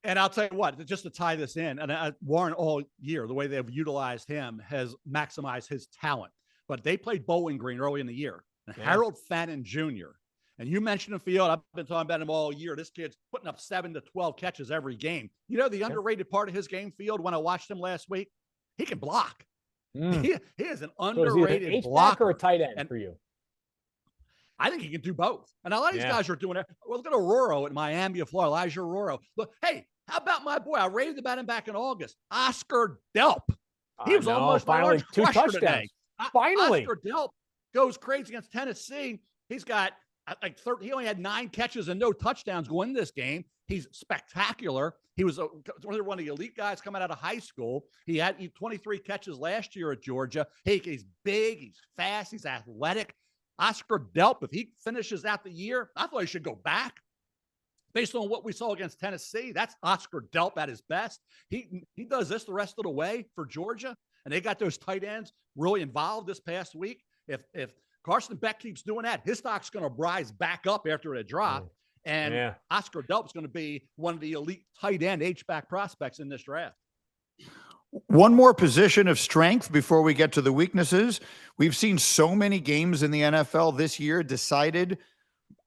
And I'll tell you what, just to tie this in, and Warren all year, the way they've utilized him has maximized his talent. But they played Bowling Green early in the year. And Harold Fannin Jr., and you mentioned the field. I've been talking about him all year. This kid's putting up 7 to 12 catches every game. You know, the underrated part of his game field when I watched him last week, he can block. He is an underrated blocker. Or a tight end for you? I think he can do both. And a lot of these guys are doing it. Well, look at Aurora at Miami of Florida, Elijah Aurora. Look, hey, how about my boy? I raved about him back in August. Oscar Delp. He was almost finally 2 touchdowns. Today. Finally. Oscar Delp goes crazy against Tennessee. He's got like 30. He only had 9 catches and no touchdowns going into this game. He's spectacular. He was one of the elite guys coming out of high school. He had 23 catches last year at Georgia. He's big. He's fast. He's athletic. Oscar Delp, if he finishes out the year, I thought he should go back. Based on what we saw against Tennessee, that's Oscar Delp at his best. He does this the rest of the way for Georgia, and they got those tight ends really involved this past week. If Carson Beck keeps doing that, his stock's going to rise back up after a drop. And Oscar Delp's going to be one of the elite tight end H-back prospects in this draft. One more position of strength before we get to the weaknesses. We've seen so many games in the NFL this year decided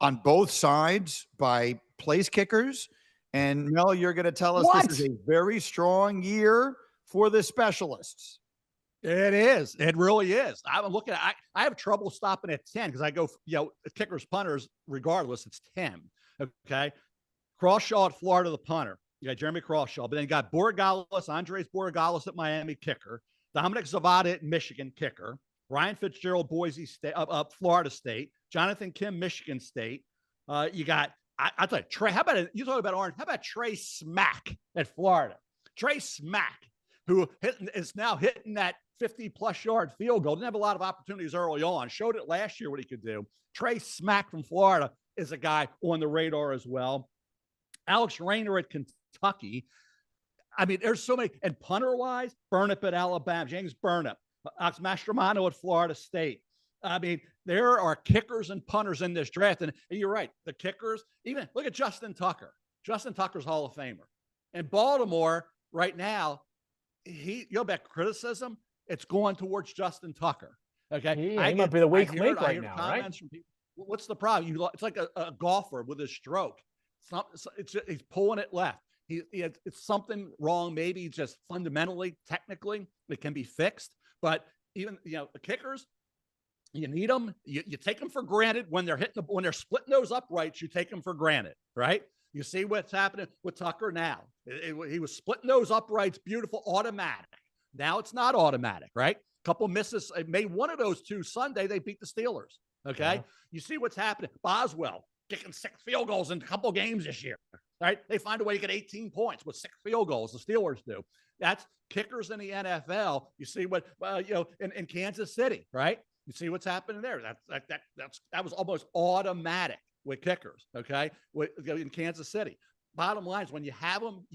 on both sides by place kickers. And Mel, you're going to tell us this is a very strong year for the specialists. It is. It really is. I'm looking at, I have trouble stopping at 10 because I go, kickers, punters, regardless, it's 10. Okay. Crawshaw at Florida, the punter. You got Jeremy Crawshaw, but then you got Andres Borregales at Miami, kicker. Dominic Zavada at Michigan, kicker. Ryan Fitzgerald, Boise State, Florida State. Jonathan Kim, Michigan State. You got, I tell you, Trey, you talk about Orange, how about Trey Smack at Florida? Trey Smack, who is now hitting that 50-plus yard field goal. Didn't have a lot of opportunities early on. Showed it last year what he could do. Trey Smack from Florida is a guy on the radar as well. Alex Rayner at Kentucky. I mean, there's so many. And punter-wise, Burnip at Alabama, James Burnip. Alex Mastromano at Florida State. I mean, there are kickers and punters in this draft. And you're right, the kickers, even look at Justin Tucker. Justin Tucker's Hall of Famer. In Baltimore right now, you know about criticism, it's going towards Justin Tucker. Okay. He might be the weak link right now, right? From people. What's the problem? It's like a golfer with a stroke. He's pulling it left. It's something wrong. Maybe just fundamentally, technically, it can be fixed. But even the kickers, you need them. You take them for granted when they're when they're splitting those uprights. You take them for granted, right? You see what's happening with Tucker now. He was splitting those uprights, beautiful, automatic. Now it's not automatic, right? Couple misses. Made one of those 2 Sunday. They beat the Steelers. Okay, yeah. You see what's happening. Boswell kicking 6 field goals in a couple games this year. Right? They find a way to get 18 points with 6 field goals. The Steelers do. That's kickers in the NFL. You see what in Kansas City, right? You see what's happening there. That was almost automatic with kickers. Okay, in Kansas City. Bottom line is when you have them,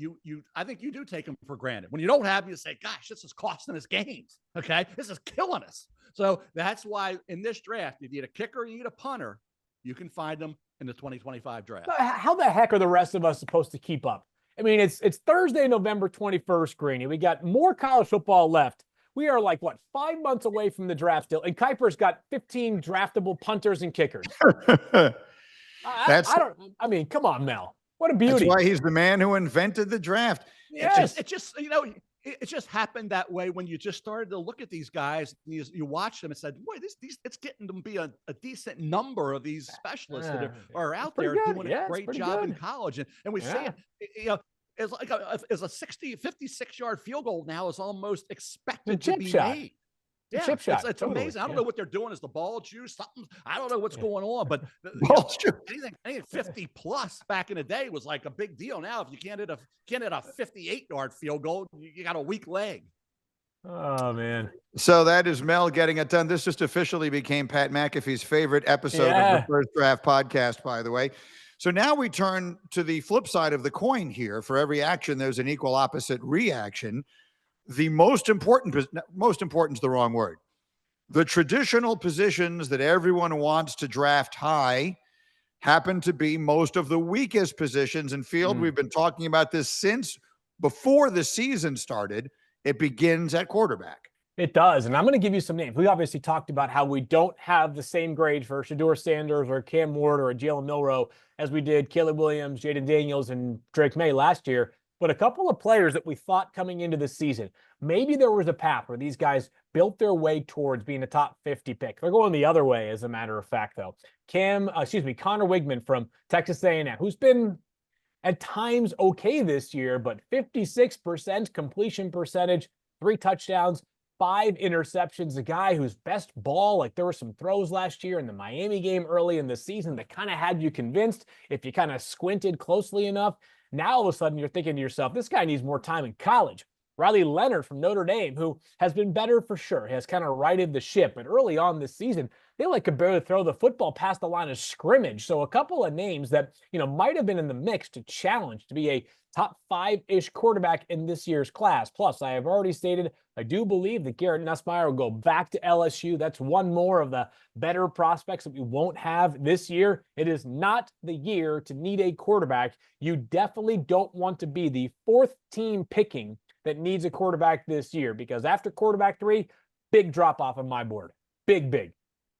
I think you do take them for granted. When you don't have them, you say, "Gosh, this is costing us games." Okay, this is killing us. So that's why in this draft, if you need a kicker, you need a punter, you can find them in the 2025 draft. How the heck are the rest of us supposed to keep up? I mean, it's Thursday, November 21st, Greeny. We got more college football left. We are 5 months away from the draft still, and Kiper's got 15 draftable punters and kickers. I mean, come on, Mel. What a beauty. That's why he's the man who invented the draft. Yes. It just happened that way when you just started to look at these guys. You watch them and said, boy, it's getting to be a decent number of these specialists that are out there doing a great job in college. And we see it, is like is a 56-yard field goal now is almost expected chip to be shot. made. Yeah, Chip shot. It's Totally. amazing. I don't know what they're doing. Is the ball juice something? I don't know what's going on, but anything 50 plus back in the day was like a big deal. Now, if you can't hit a 58-yard field goal, you got a weak leg. Oh, man. So that is Mel getting it done. This just officially became Pat McAfee's favorite episode of the First Draft podcast, by the way. So now we turn to the flip side of the coin here. For every action, there's an equal opposite reaction. The most important is the wrong word. The traditional positions that everyone wants to draft high happen to be most of the weakest positions in field. We've been talking about this since before the season started. It begins at quarterback. It does. And I'm going to give you some names. We obviously talked about how we don't have the same grade for Shedeur Sanders or Cam Ward or Jalen Milroe as we did Caleb Williams, Jaden Daniels, and Drake May last year. But a couple of players that we thought coming into the season, maybe there was a path where these guys built their way towards being a top 50 pick. They're going the other way, as a matter of fact, though. Connor Wigman from Texas A&M, who's been at times okay this year, but 56% completion percentage, 3 touchdowns, 5 interceptions. A guy whose best ball, like there were some throws last year in the Miami game early in the season that kind of had you convinced if you kind of squinted closely enough. Now, all of a sudden, you're thinking to yourself, this guy needs more time in college. Riley Leonard from Notre Dame, who has been better for sure, has kind of righted the ship. But early on this season, they could barely throw the football past the line of scrimmage. So a couple of names that, might have been in the mix to challenge to be a top 5-ish quarterback in this year's class. Plus, I have already stated, I do believe that Garrett Nussmeier will go back to LSU. That's one more of the better prospects that we won't have this year. It is not the year to need a quarterback. You definitely don't want to be the 4th team picking that needs a quarterback this year, because after quarterback 3, big drop off on my board. Big.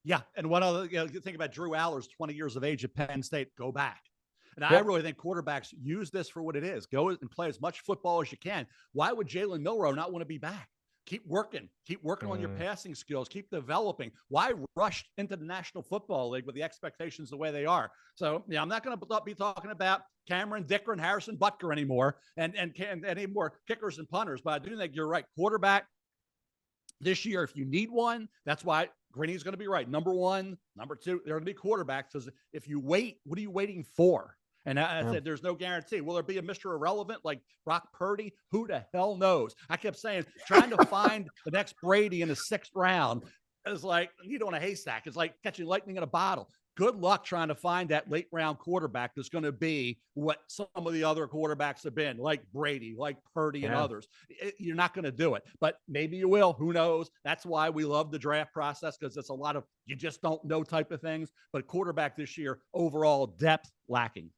Yeah. And one other, think about Drew Allers, 20 years of age at Penn State, go back. And I really think quarterbacks use this for what it is. Go and play as much football as you can. Why would Jalen Milroe not want to be back? Keep working on your passing skills, keep developing. Why rush into the National Football League with the expectations the way they are? So, I'm not going to be talking about Cameron Dicker and Harrison Butker anymore and any more kickers and punters, but I do think you're right. Quarterback this year, if you need one, that's why Greeny's going to be right. Number 1, number 2, they're going to be quarterbacks, because if you wait, what are you waiting for? And I said, there's no guarantee. Will there be a Mr. Irrelevant like Brock Purdy? Who the hell knows? I kept saying, trying to find the next Brady in the 6th round is like needle in a haystack. It's like catching lightning in a bottle. Good luck trying to find that late round quarterback that's going to be what some of the other quarterbacks have been, like Brady, like Purdy, and others. You're not going to do it, but maybe you will. Who knows? That's why we love the draft process, because it's a lot of you just don't know type of things. But quarterback this year, overall depth lacking.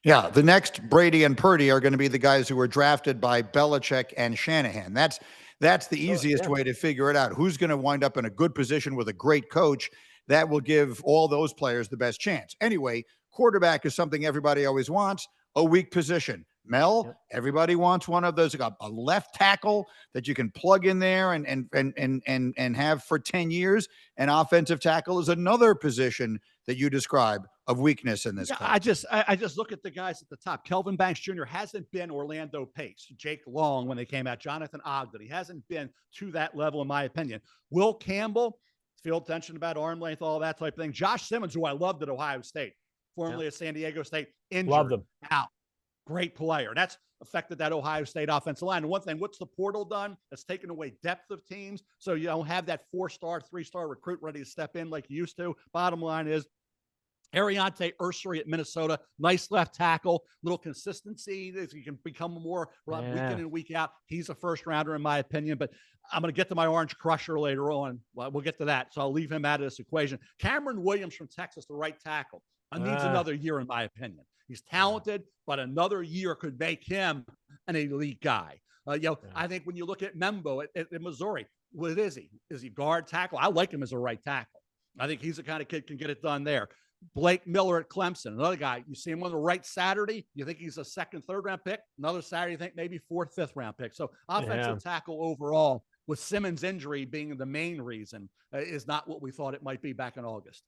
Yeah, the next Brady and Purdy are going to be the guys who were drafted by Belichick and Shanahan. That's the easiest way to figure it out. Who's going to wind up in a good position with a great coach? That will give all those players the best chance. Anyway, quarterback is something everybody always wants, a weak position. Mel, everybody wants one of those. A left tackle that you can plug in there and have for 10 years. An offensive tackle is another position that you describe of weakness in this class. I just look at the guys at the top. Kelvin Banks Jr. hasn't been Orlando Pace, Jake Long when they came out, Jonathan Ogden. He hasn't been to that level, in my opinion. Will Campbell, field tension about arm length, all that type of thing. Josh Simmons, who I loved at Ohio State, formerly at San Diego State, injured. Loved him. Out. Great player. That's affected that Ohio State offensive line. And one thing, what's the portal done? It's taken away depth of teams. So you don't have that 4-star, 3-star recruit ready to step in like you used to. Bottom line is, Ariante Ursery at Minnesota, nice left tackle, little consistency. You can become more week in and week out. He's a first rounder in my opinion, but I'm going to get to my Orange Crusher later on. Well, we'll get to that. So I'll leave him out of this equation. Cameron Williams from Texas, the right tackle, needs another year in my opinion. He's talented, but another year could make him an elite guy. I think when you look at Membo at Missouri, what is he? Is he guard tackle? I like him as a right tackle. I think he's the kind of kid can get it done there. Blake Miller at Clemson, another guy. You see him on the right Saturday, you think he's a 2nd, 3rd round pick. Another Saturday, you think maybe 4th, 5th round pick. So offensive tackle overall, with Simmons' injury being the main reason, is not what we thought it might be back in August.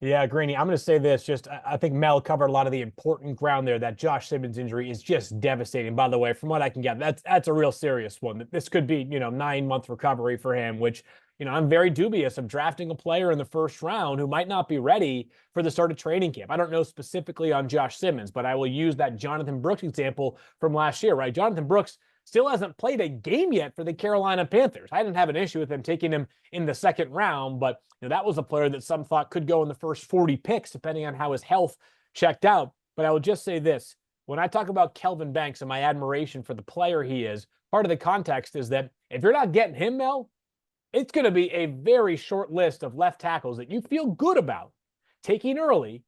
Yeah, Greeny, I'm going to say this. I think Mel covered a lot of the important ground there. That Josh Simmons injury is just devastating. By the way, from what I can get, that's a real serious one. This could be, 9-month recovery for him, which, I'm very dubious of drafting a player in the first round who might not be ready for the start of training camp. I don't know specifically on Josh Simmons, but I will use that Jonathan Brooks example from last year, right? Jonathan Brooks still hasn't played a game yet for the Carolina Panthers. I didn't have an issue with them taking him in the second round, but that was a player that some thought could go in the first 40 picks, depending on how his health checked out. But I will just say this. When I talk about Kelvin Banks and my admiration for the player he is, part of the context is that if you're not getting him, Mel, it's going to be a very short list of left tackles that you feel good about taking early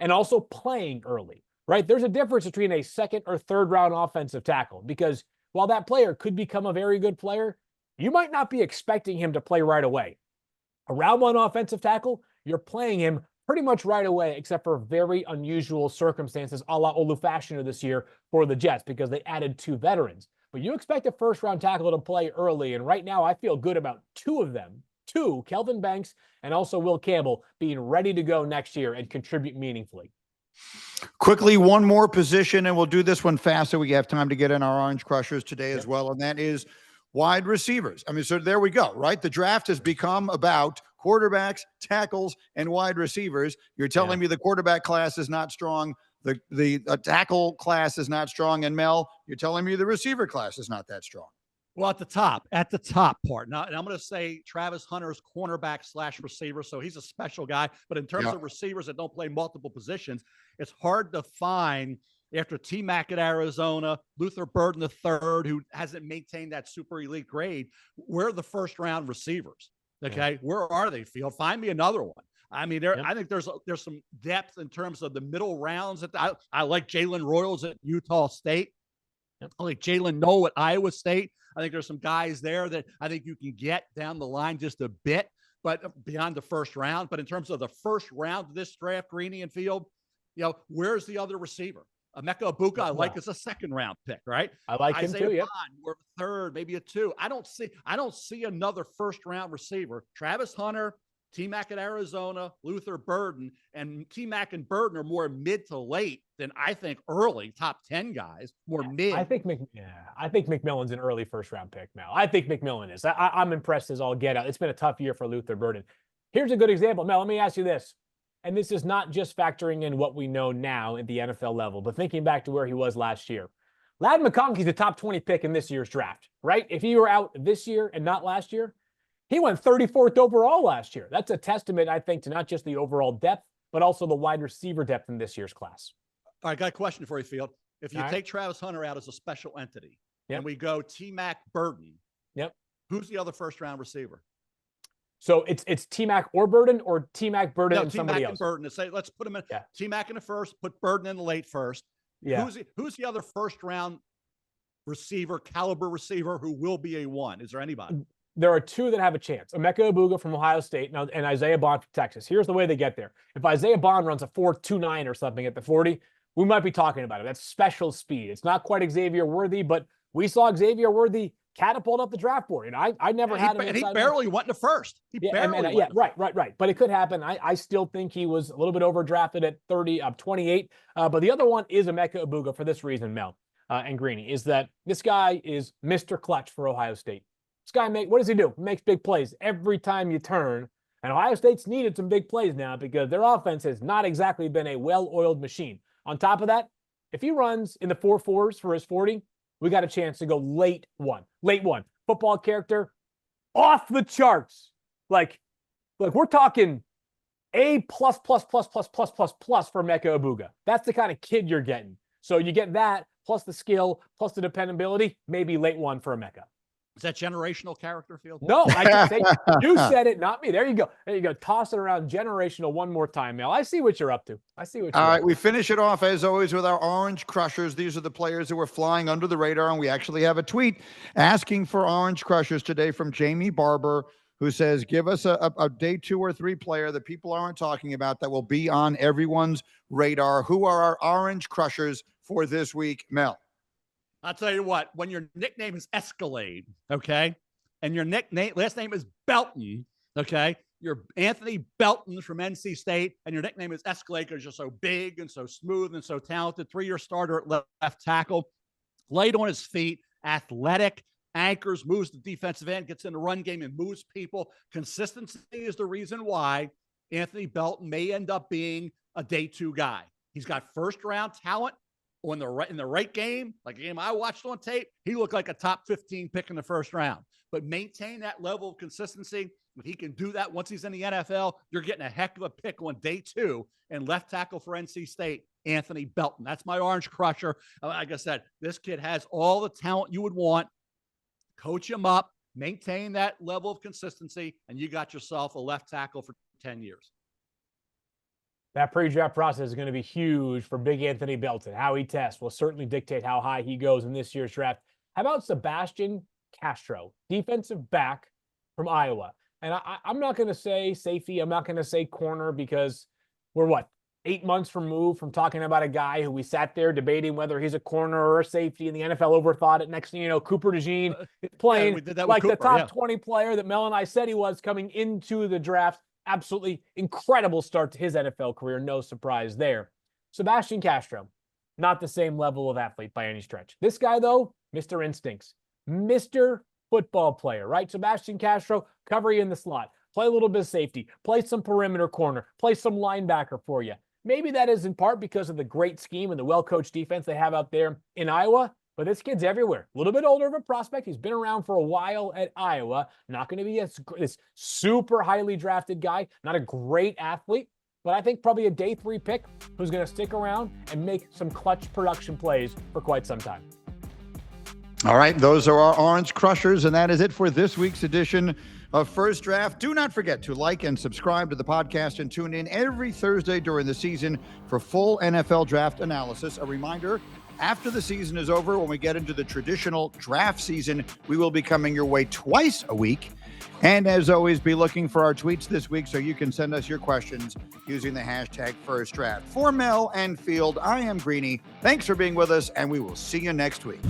and also playing early, right? There's a difference between a second or third round offensive tackle, because while that player could become a very good player, you might not be expecting him to play right away. A round one offensive tackle, you're playing him pretty much right away, except for very unusual circumstances a la Olufashino this year for the Jets, because they added 2 veterans. But you expect a first-round tackle to play early, and right now I feel good about 2 of them. 2, Kelvin Banks and also Will Campbell, being ready to go next year and contribute meaningfully. Quickly, one more position, and we'll do this one fast so we have time to get in our Orange Crushers today as well, and that is wide receivers. I mean, so there we go, right? The draft has become about quarterbacks, tackles, and wide receivers. You're telling me the quarterback class is not strong, the tackle class is not strong, and Mel, you're telling me the receiver class is not that strong. Well, at the top part. Now, and I'm going to say Travis Hunter's cornerback / receiver, so he's a special guy. But in terms of receivers that don't play multiple positions, it's hard to find, after T-Mac at Arizona, Luther Burden III, who hasn't maintained that super elite grade, where are the first-round receivers? Okay, where are they, Field? Find me another one. I mean, I think there's some depth in terms of the middle rounds. I like Jalen Royals at Utah State. I like Jalen Noel at Iowa State. I think there's some guys there that I think you can get down the line just a bit, but beyond the first round. But in terms of the first round of this draft, Greeny and Field, where's the other receiver? Emeka Egbuka, I like as a second round pick, right? I like him too. Bond, we're a third, maybe a 2. I don't see another first round receiver. Travis Hunter, T-Mac at Arizona, Luther Burden, and T-Mac and Burden are more mid to late than I think early top 10 guys, more mid. I think McMillan's an early first round pick, Mel. I think McMillan is. I'm impressed as all get out. It's been a tough year for Luther Burden. Here's a good example. Mel, let me ask you this. And this is not just factoring in what we know now at the NFL level, but thinking back to where he was last year. Ladd McConkey's a top 20 pick in this year's draft, right? If he were out this year and not last year, he went 34th overall last year. That's a testament, I think, to not just the overall depth, but also the wide receiver depth in this year's class. All right, I got a question for you, Field. If you take Travis Hunter out as a special entity, and we go T-Mac Burden, who's the other first-round receiver? So it's T-Mac or Burden, or T-Mac, Burden, and somebody else? And Burden. Say, let's put him in. T-Mac in the first, put Burden in the late first. Yeah. Who's the other first-round receiver, caliber receiver, who will be a 1? Is there anybody? There are 2 that have a chance. Emeka Egbuka from Ohio State and Isaiah Bond from Texas. Here's the way they get there. If Isaiah Bond runs a 4.29 or something at the 40, we might be talking about it. That's special speed. It's not quite Xavier Worthy, but we saw Xavier Worthy catapult up the draft board. And I never had him. And he barely went in the first. Right. But it could happen. I still think he was a little bit overdrafted at 28. But the other one is Emeka Egbuka for this reason, Mel and Greeny, is that this guy is Mr. Clutch for Ohio State. This guy what does he do? He makes big plays every time you turn. And Ohio State's needed some big plays now because their offense has not exactly been a well-oiled machine. On top of that, if he runs in the 4.4s for his 40, we got a chance to go late one. Football character, off the charts. Like we're talking A++++++ for Emeka Egbuka. That's the kind of kid you're getting. So you get that, plus the skill, plus the dependability, maybe late 1 for Emeka. Is that generational character, Field? No, I can say you said it, not me. There you go. Toss it around generational one more time, Mel. I see what you're up to. All right, we finish it off, as always, with our Orange Crushers. These are the players that were flying under the radar, and we actually have a tweet asking for Orange Crushers today from Jamie Barber, who says, give us a day 2 or 3 player that people aren't talking about that will be on everyone's radar. Who are our Orange Crushers for this week, Mel? I'll tell you what, when your nickname is Escalade, okay, and your last name is Belton, okay, you're Anthony Belton from NC State, and your nickname is Escalade because you're so big and so smooth and so talented. 3-year starter at left tackle, light on his feet, athletic, anchors, moves the defensive end, gets in the run game and moves people. Consistency is the reason why Anthony Belton may end up being a day 2 guy. He's got first-round talent in the right game, like a game I watched on tape. He looked like a top 15 pick in the first round. But maintain that level of consistency. If he can do that once he's in the NFL, you're getting a heck of a pick on day 2. And left tackle for NC State, Anthony Belton. That's my Orange Crusher. Like I said, this kid has all the talent you would want. Coach him up, maintain that level of consistency, and you got yourself a left tackle for 10 years. That pre-draft process is going to be huge for big Anthony Belton. How he tests will certainly dictate how high he goes in this year's draft. How about Sebastian Castro, defensive back from Iowa? And I'm not going to say safety. I'm not going to say corner because we're 8 months removed from talking about a guy who we sat there debating whether he's a corner or a safety, and the NFL overthought it. Next thing you know, Cooper DeJean is playing like Cooper, the top 20 player that Mel and I said he was coming into the draft. Absolutely incredible start to his NFL career. No surprise there. Sebastian Castro, not the same level of athlete by any stretch. This guy, though, Mr. Instincts, Mr. Football player, right? Sebastian Castro, cover you in the slot, play a little bit of safety, play some perimeter corner, play some linebacker for you. Maybe that is in part because of the great scheme and the well-coached defense they have out there in Iowa, but this kid's everywhere. A little bit older of a prospect. He's been around for a while at Iowa. Not going to be this super highly drafted guy, not a great athlete, but I think probably a day 3 pick who's going to stick around and make some clutch production plays for quite some time. All right, those are our Orange Crushers, and that is it for this week's edition of First Draft. Do not forget to like and subscribe to the podcast and tune in every Thursday during the season for full NFL draft analysis. A reminder, after the season is over, when we get into the traditional draft season, we will be coming your way twice a week. And as always, be looking for our tweets this week so you can send us your questions using the hashtag First Draft. For Mel and Field, I am Greeny. Thanks for being with us, and we will see you next week.